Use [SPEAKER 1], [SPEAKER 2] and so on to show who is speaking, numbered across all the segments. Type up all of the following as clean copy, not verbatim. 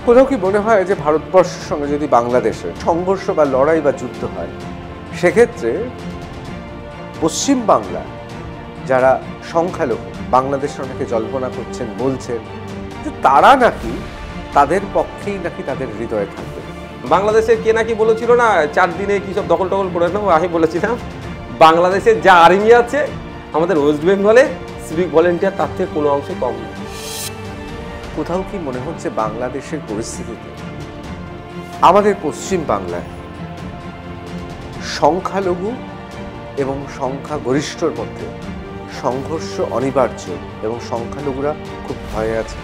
[SPEAKER 1] কোথাও কি মনে হয় যে ভারতবর্ষের সঙ্গে যদি বাংলাদেশের সংঘর্ষ বা লড়াই বা যুদ্ধ হয়, সেক্ষেত্রে পশ্চিম বাংলা যারা সংখ্যালঘু, বাংলাদেশে অনেকে জল্পনা করছেন, বলছেন যে তারা নাকি তাদের পক্ষেই নাকি তাদের হৃদয়ে থাকবে।
[SPEAKER 2] বাংলাদেশে কে নাকি বলেছিল না 4 দিনে কি সব দখল টখল করে নেবো, আমি বলেছিলাম বাংলাদেশের যা আর্মি আছে আমাদের ওয়েস্ট বেঙ্গলে সিভিক ভলেন্টিয়ার তার থেকে কোনো অংশে কম নেই।
[SPEAKER 1] কোথাও কি মনে হচ্ছে বাংলাদেশের পরিস্থিতিতে আমাদের পশ্চিম বাংলায় সংখ্যালঘু এবং সংখ্যাগরিষ্ঠর মধ্যে সংঘর্ষ অনিবার্য এবং সংখ্যালঘুরা খুব ভয়ে আছে?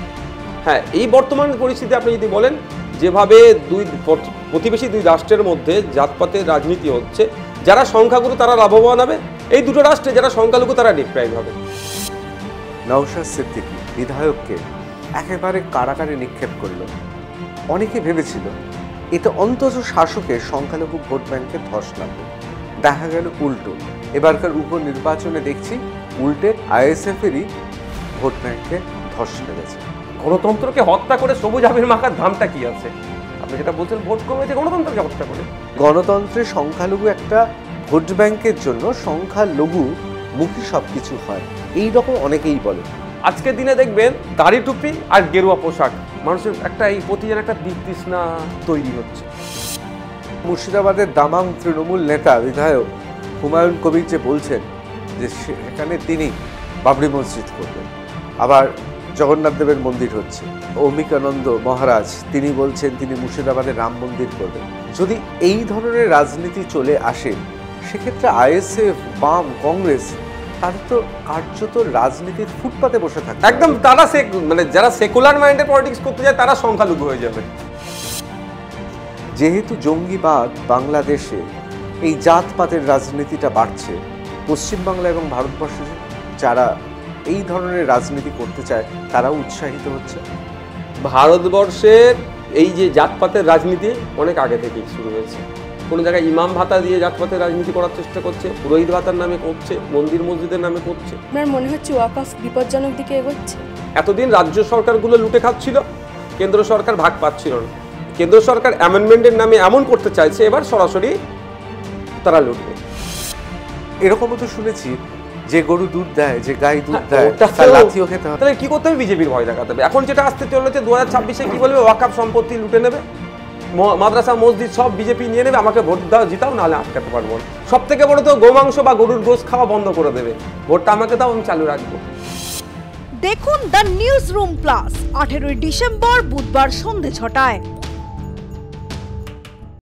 [SPEAKER 2] হ্যাঁ, এই বর্তমান পরিস্থিতি আপনি যদি বলেন যেভাবে প্রতিবেশী দুই রাষ্ট্রের মধ্যে জাতপাতের রাজনীতি হচ্ছে, যারা সংখ্যাগুরু তারা লাভবান হবে, এই দুটো রাষ্ট্রে যারা সংখ্যালঘু তারা ডিপ্রাইভ হবে।
[SPEAKER 1] নওশাদ সিদ্দিকী বিধায়ককে একেবারে কারাগারে নিক্ষেপ করল। অনেকে ভেবেছিল এতে অন্তত শাসকের সংখ্যালঘু ভোট ব্যাংকে ধস লাগবে। দেখা গেল উল্টো। এবারকার উপনির্বাচনে দেখছি উল্টে আইএসএফেরই ভোট ব্যাংকে ধস লেগেছে।
[SPEAKER 2] গণতন্ত্রকে হত্যা করে সবুজ আবির মাখার দামটা কি আছে? আপনি যেটা বলছেন ভোট কমেছে গণতন্ত্রকে হত্যা করে।
[SPEAKER 1] গণতন্ত্রে সংখ্যালঘু একটা ভোট ব্যাংকের জন্য সংখ্যালঘু মুখী সবকিছু হয়, এই রকম অনেকেই বলে।
[SPEAKER 2] আজকের দিনে দেখবেন দাড়ি টুপি আর গেরুয়া পোশাক মানুষের একটা এই প্রতি যেন একটা বিতৃষ্ণা তৈরি হচ্ছে।
[SPEAKER 1] মুর্শিদাবাদের দামাম তৃণমূল নেতা বিধায়ক হুমায়ুন কবির যে বলছেন যে সেখানে তিনি বাবরি মসজিদ করবেন, আবার জগন্নাথ দেবের মন্দির হচ্ছে। অম্বিকানন্দ মহারাজ তিনি বলছেন তিনি মুর্শিদাবাদের রাম মন্দির করবেন। যদি এই ধরনের রাজনীতি চলে আসে, সেক্ষেত্রে আইএসএফ, বাম, কংগ্রেস তাদের তো কার্যত রাজনীতির ফুটপাতে বসে থাকে।
[SPEAKER 2] একদম তারা মানে যারা সেকুলার মাইন্ডে পলিটিক্স করতে যায় তারা সংখ্যালঘু হয়ে যাবে।
[SPEAKER 1] যেহেতু জঙ্গিবাদ বাংলাদেশে এই জাতপাতের রাজনীতিটা বাড়ছে, পশ্চিমবাংলা এবং ভারতবর্ষে যারা এই ধরনের রাজনীতি করতে চায় তারাও উৎসাহিত হচ্ছে।
[SPEAKER 2] ভারতবর্ষের এই যে জাতপাতের রাজনীতি অনেক আগে থেকেই শুরু হয়েছে। কোনো জায়গায় ইমাম ভাতা দিয়ে জাতপাতের রাজনীতি করার চেষ্টা করছে, পুরোহিত ভাতার নামে করছে, মন্দির মসজিদের নামে করছে।
[SPEAKER 3] আপনার মনে হচ্ছে ওয়াকফ বিপজ্জনক দিকে এগোচ্ছে?
[SPEAKER 2] এতদিন রাজ্য সরকারগুলো লুটে খাচ্ছিল, কেন্দ্র সরকার ভাগ পাচ্ছিল না। কেন্দ্র সরকার অ্যামেন্ডমেন্টের নামে এমন করতে চাইছে এবার সরাসরি তারা লুটবে।
[SPEAKER 1] এরকমও তো শুনেছি যে গরু দুধ দেয়, যে গাই দুধ দেয়, তার লাথিও খেতে হবে।
[SPEAKER 2] তাহলে কি করতে হবে? বিজেপির ভয় দেখাতে হবে। এখন যেটা আসতে চলেছে 2026-এ কি বলবে, ওয়াকফ সম্পত্তি লুটে নেবে, মাদ্রাসা মসজিদ সব বিজেপি নিয়ে নেবে, আমাকে ভোট দাও জিতাও, নাহলে আটকাতে পারবো না। সব থেকে বড় তো গোমাংস বা গরুর গোশ খাওয়া বন্ধ করে দেবে, ভোটটা আমাকে দাও, আমি চালু রাখবো।
[SPEAKER 4] দেখুন the news room plus 18 December বুধবার সন্ধ্যে 6টায়।